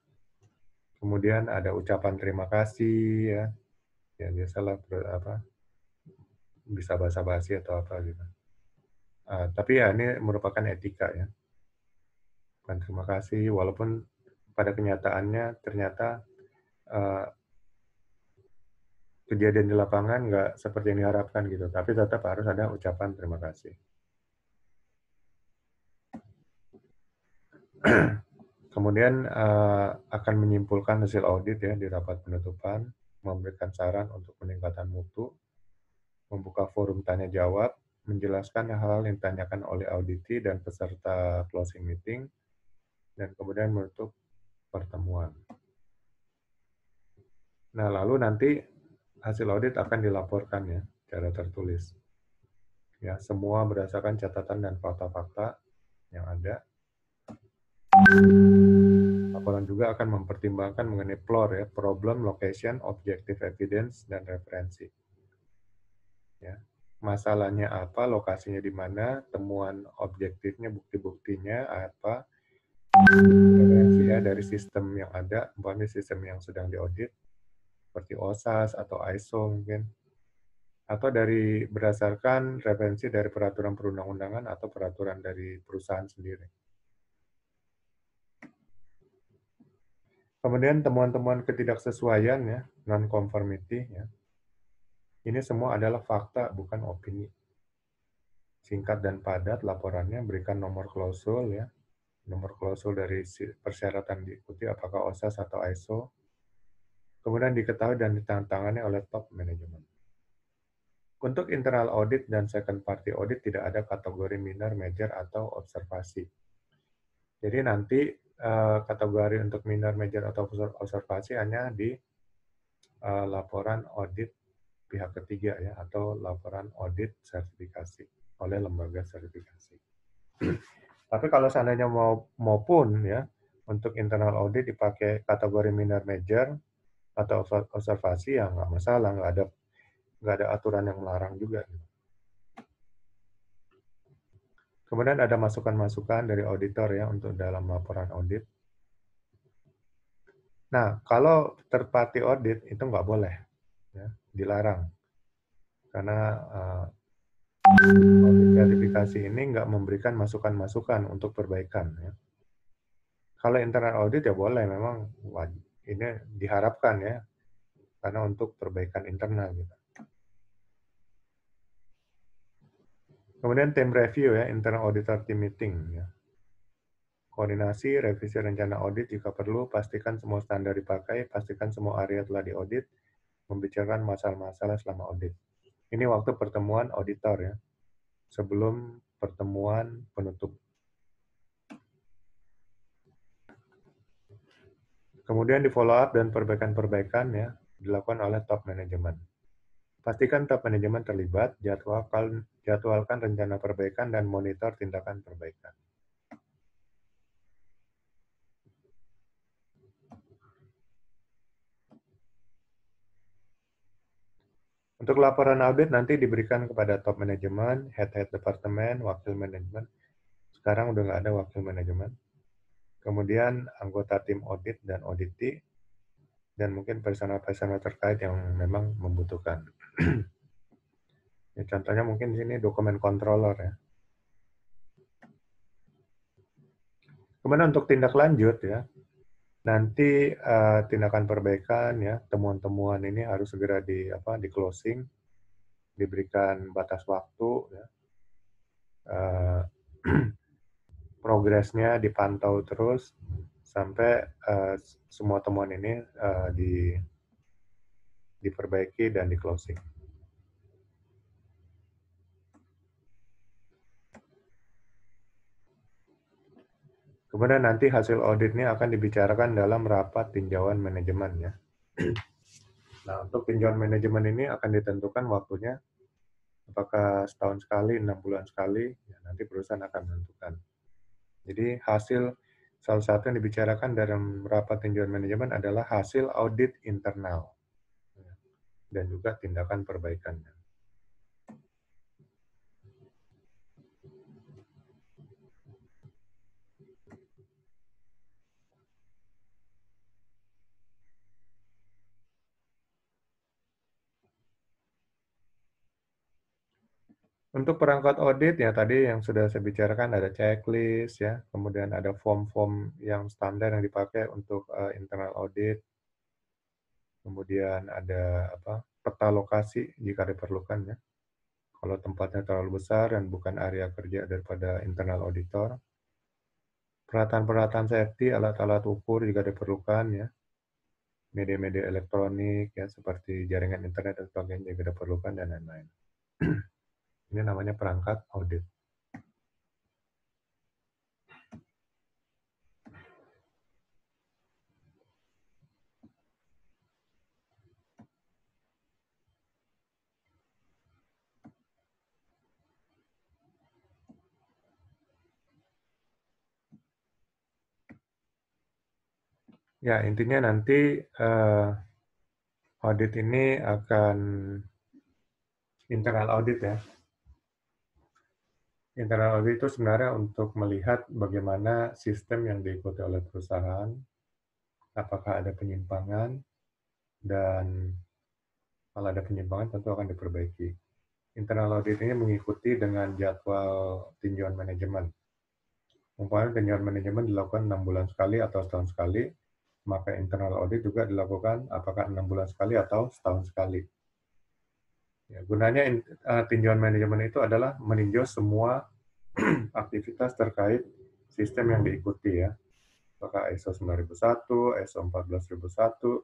Kemudian ada ucapan terima kasih ya, ya biasalah bisa basa-basi atau apa gitu. Tapi ya ini merupakan etika ya. Bukan terima kasih, walaupun pada kenyataannya ternyata kejadian di lapangan nggak seperti yang diharapkan gitu, tapi tetap harus ada ucapan terima kasih. Kemudian akan menyimpulkan hasil audit ya di rapat penutupan, memberikan saran untuk peningkatan mutu, membuka forum tanya jawab, menjelaskan hal-hal yang ditanyakan oleh auditi dan peserta closing meeting, dan kemudian menutup pertemuan. Nah, lalu nanti hasil audit akan dilaporkan ya, secara tertulis. Ya, semua berdasarkan catatan dan fakta-fakta yang ada. Laporan juga akan mempertimbangkan mengenai PLOR ya, problem, location, objective evidence, dan referensi. Ya. Masalahnya apa, lokasinya di mana, temuan objektifnya, bukti-buktinya apa, referensi ya dari sistem yang ada, umpamanya sistem yang sedang diaudit, seperti OSAS atau ISO mungkin, atau dari berdasarkan referensi dari peraturan perundang-undangan atau peraturan dari perusahaan sendiri. Kemudian temuan-temuan ketidaksesuaian ya, non-conformity ya. Ini semua adalah fakta, bukan opini. Singkat dan padat laporannya, berikan nomor klausul ya. Nomor klausul dari persyaratan diikuti apakah OSAS atau ISO. Kemudian diketahui dan ditandatangani oleh top manajemen. Untuk internal audit dan second party audit tidak ada kategori minor, major, atau observasi. Jadi nanti kategori untuk minor, major, atau observasi hanya di laporan audit pihak ketiga ya, atau laporan audit sertifikasi oleh lembaga sertifikasi. Tapi kalau seandainya maupun ya untuk internal audit dipakai kategori minor, major, atau observasi ya nggak masalah, nggak ada aturan yang melarang juga. Kemudian ada masukan-masukan dari auditor ya untuk dalam laporan audit. Nah, kalau third party audit itu nggak boleh, ya, dilarang. Karena audit sertifikasi ini nggak memberikan masukan-masukan untuk perbaikan. Ya. Kalau internal audit ya boleh, memang ini diharapkan ya, karena untuk perbaikan internal. Gitu. Kemudian tim review ya, internal auditor team meeting. Ya. Koordinasi, revisi rencana audit jika perlu, pastikan semua standar dipakai, pastikan semua area telah diaudit, membicarakan masalah-masalah selama audit. Ini waktu pertemuan auditor ya, sebelum pertemuan penutup. Kemudian di follow up dan perbaikan-perbaikan ya, dilakukan oleh top manajemen. Pastikan top manajemen terlibat, jadwalkan rencana perbaikan dan monitor tindakan perbaikan. Untuk laporan audit nanti diberikan kepada top manajemen, head-head departemen, wakil manajemen. Sekarang udah nggak ada wakil manajemen. Kemudian anggota tim audit dan auditi, dan mungkin personal-personal terkait yang memang membutuhkan. Ya, contohnya mungkin di sini dokumen controller ya. Kemudian untuk tindak lanjut ya, nanti tindakan perbaikan ya, temuan-temuan ini harus segera di closing, diberikan batas waktu ya. Progresnya dipantau terus sampai semua temuan ini diperbaiki dan di closing. Kemudian nanti hasil auditnya akan dibicarakan dalam rapat tinjauan manajemen ya. Nah, untuk tinjauan manajemen ini akan ditentukan waktunya, apakah setahun sekali, 6 bulan sekali, ya, nanti perusahaan akan menentukan. Jadi hasil salah satu yang dibicarakan dalam rapat tinjauan manajemen adalah hasil audit internal dan juga tindakan perbaikannya. Untuk perangkat audit ya tadi yang sudah saya bicarakan ada checklist ya, kemudian ada form-form yang standar yang dipakai untuk internal audit, kemudian ada peta lokasi jika diperlukan ya. Kalau tempatnya terlalu besar dan bukan area kerja daripada internal auditor. Peralatan-peralatan safety, alat-alat ukur jika diperlukan ya. Media-media elektronik ya seperti jaringan internet dan sebagainya jika diperlukan dan lain-lain. Ini namanya perangkat audit. Ya, intinya nanti audit ini akan internal audit ya. Internal audit itu sebenarnya untuk melihat bagaimana sistem yang diikuti oleh perusahaan, apakah ada penyimpangan, dan kalau ada penyimpangan tentu akan diperbaiki. Internal audit ini mengikuti dengan jadwal tinjauan manajemen. Umpamanya tinjauan manajemen dilakukan 6 bulan sekali atau setahun sekali, maka internal audit juga dilakukan apakah 6 bulan sekali atau setahun sekali. Ya, gunanya tinjauan manajemen itu adalah meninjau semua aktivitas terkait sistem yang diikuti ya. Apakah ISO 9001, ISO 14001,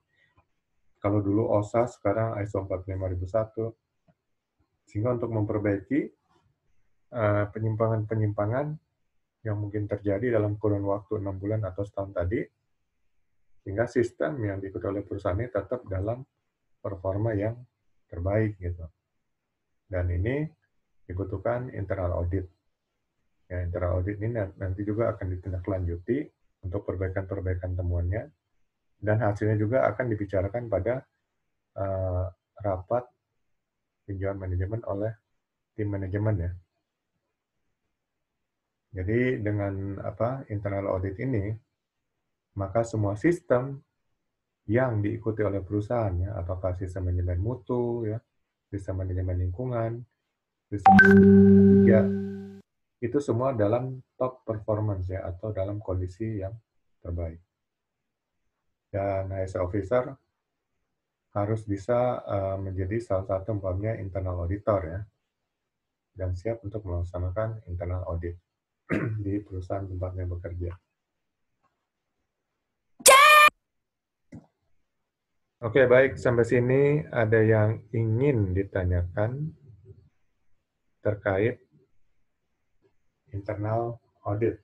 kalau dulu OSA, sekarang ISO 45001. Sehingga untuk memperbaiki penyimpangan-penyimpangan yang mungkin terjadi dalam kurun waktu 6 bulan atau setahun tadi, sehingga sistem yang diikuti oleh perusahaan ini tetap dalam performa yang terbaik gitu. Dan ini dibutuhkan internal audit. Ya, internal audit ini nanti juga akan ditindaklanjuti untuk perbaikan-perbaikan temuannya, dan hasilnya juga akan dibicarakan pada rapat tinjauan manajemen oleh tim manajemen ya. Jadi dengan internal audit ini, maka semua sistem yang diikuti oleh perusahaan ya, apakah sistem manajemen mutu ya, sistem manajemen lingkungan, sistem tiga, itu semua dalam top performance ya, atau dalam kondisi yang terbaik. Dan HSE officer harus bisa menjadi salah satu umpamanya internal auditor ya, dan siap untuk melaksanakan internal audit di perusahaan tempatnya bekerja. Oke, baik. Sampai sini ada yang ingin ditanyakan terkait internal audit.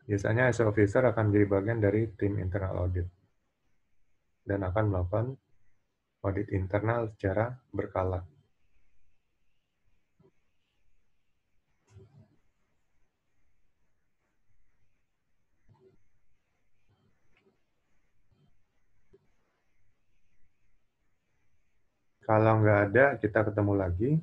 Biasanya as officer akan menjadi bagian dari tim internal audit dan akan melakukan audit internal secara berkala. Kalau nggak ada, kita ketemu lagi.